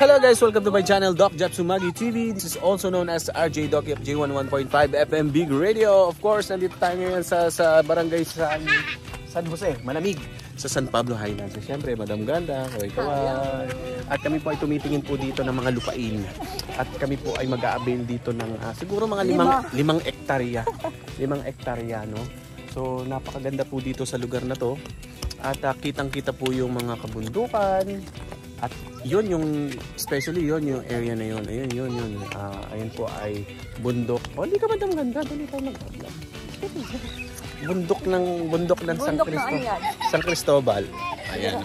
Hello guys, welcome to my channel, Doc Jap Sumagi TV. This is also known as RJ Doc J11.5 FM Big Radio. Of course, nandito tayo ngayon sa barangay San Jose, malamig, sa San Pablo Highlands. So, siyempre, Madam Ganda, kaway-kaway. At kami po ay tumitingin po dito ng mga lupain. At kami po ay mag-a-avail dito ng siguro mga limang hektarya. 5 hektarya, no? So, napakaganda po dito sa lugar na to. At kitang-kita po yung mga kabundukan. At yun yung, especially yun yung area na yun. Ayun, yun. Ayun po ay bundok. O, hindi ka Madam Ganda. Dali tayo mag-vlog. Bundok ng San Cristobal. Ayan,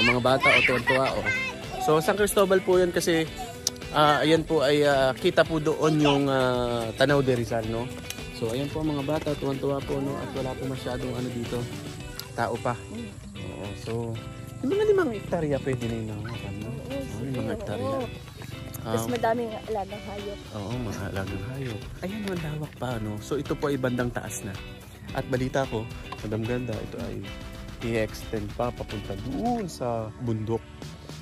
mga bata o tuwa-tuwa. So, San Cristobal po yun kasi, ayan po ay kita po doon yung Tanaw de Rizal, no? So, ayan po mga bata, tuwa-tuwa po, no? At wala po masyadong dito. Tao pa. So, yung mga 5 hektarya pwede na yun, no? 5 hektarya. Tapos madaming alagang hayop. Oo, mga alagang hayop. Ayan, malawak pa, no? So, ito po ay bandang taas na. At balita ko, Madam Ganda, ito ay i-extend pa papunta doon sa bundok.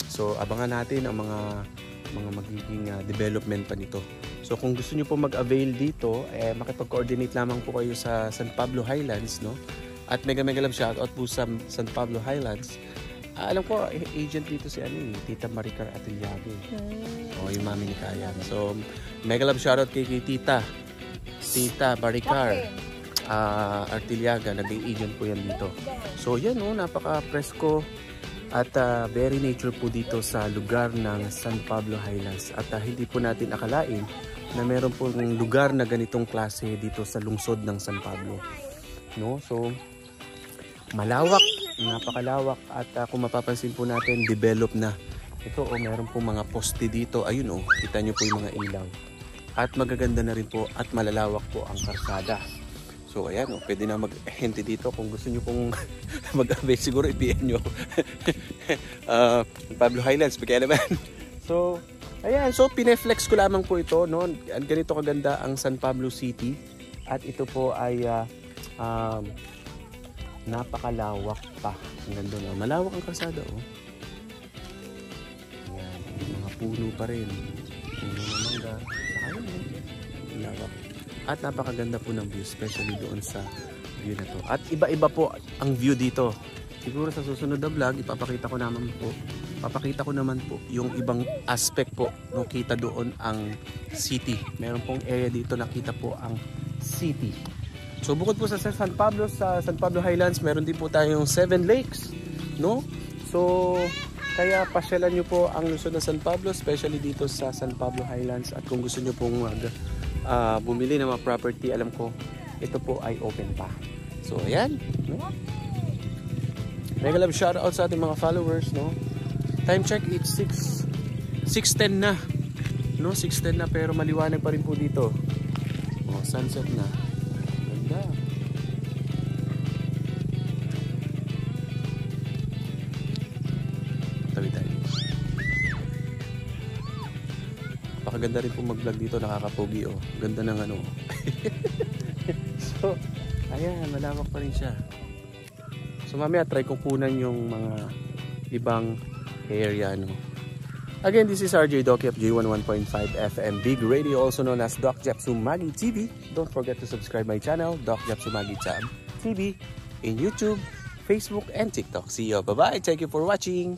So, abangan natin ang mga magiging development pa nito. So, kung gusto nyo po mag-avail dito, makipag-coordinate lamang po kayo sa San Pablo Highlands, no? At mega love shoutout po sa San Pablo Highlands. Alam ko, agent dito si Tita Maricar Atillago. Yung mami ni Kayan. So, mega love shoutout kay Tita Maricar Artillaga, naging agent po yan dito. So yan, napaka-presko at very nature po dito sa lugar ng San Pablo Highlands. At hindi po natin akalain na meron po ng lugar na ganitong klase dito sa lungsod ng San Pablo, no? So malawak, napakalawak, at kung mapapansin po natin, develop na ito. Meron po mga poste dito. Ayun, kita nyo po yung mga ilaw. At magaganda na rin po at malalawak po ang karsada. So ayan, pwede na mag-hente dito kung gusto nyo pong mag-avail. Siguro i-PM nyo. Pablo Highlands, bigyan naman. So ayan, so pineflex ko lamang po ito, no? Ganito kaganda ang San Pablo City. At ito po ay napakalawak pa. Ang ganda na. Malawak ang kalsada, Ayan, mga puno pa rin. Puno na mangga. Saka yun, lawak. At napakaganda po ng view, especially doon sa view na to. At iba-iba po ang view dito. Siguro sa susunod na vlog, papakita ko naman po yung ibang aspect po, no, kita doon ang city. Meron pong area dito nakita po ang city. So bukod po sa San Pablo Highlands, meron din po tayong 7 lakes, no? So kaya pasyalan nyo po ang lungsod ng San Pablo, especially dito sa San Pablo Highlands. At kung gusto nyo pong bumili ng mga property, alam ko ito po ay open pa. So ayan, no? Mega love shoutout sa ating mga followers, no? Time check, it's 6:10 na, no? 6:10 na, pero maliwanag pa rin po dito. Sunset na. Ganda. Tabi tayo. Pakaganda rin po mag-vlog dito, nakakapogi, Ganda ng So, ayan, malawak pa rin siya. So mamaya try ko kunan yung mga ibang area, no. Again, this is RJ Doc J11.5 FM Big Radio, also known as Doc Jap Sumagi TV. Don't forget to subscribe my channel, Doc Jap Sumagi TV, in YouTube, Facebook, and TikTok. See you. Bye-bye. Thank you for watching.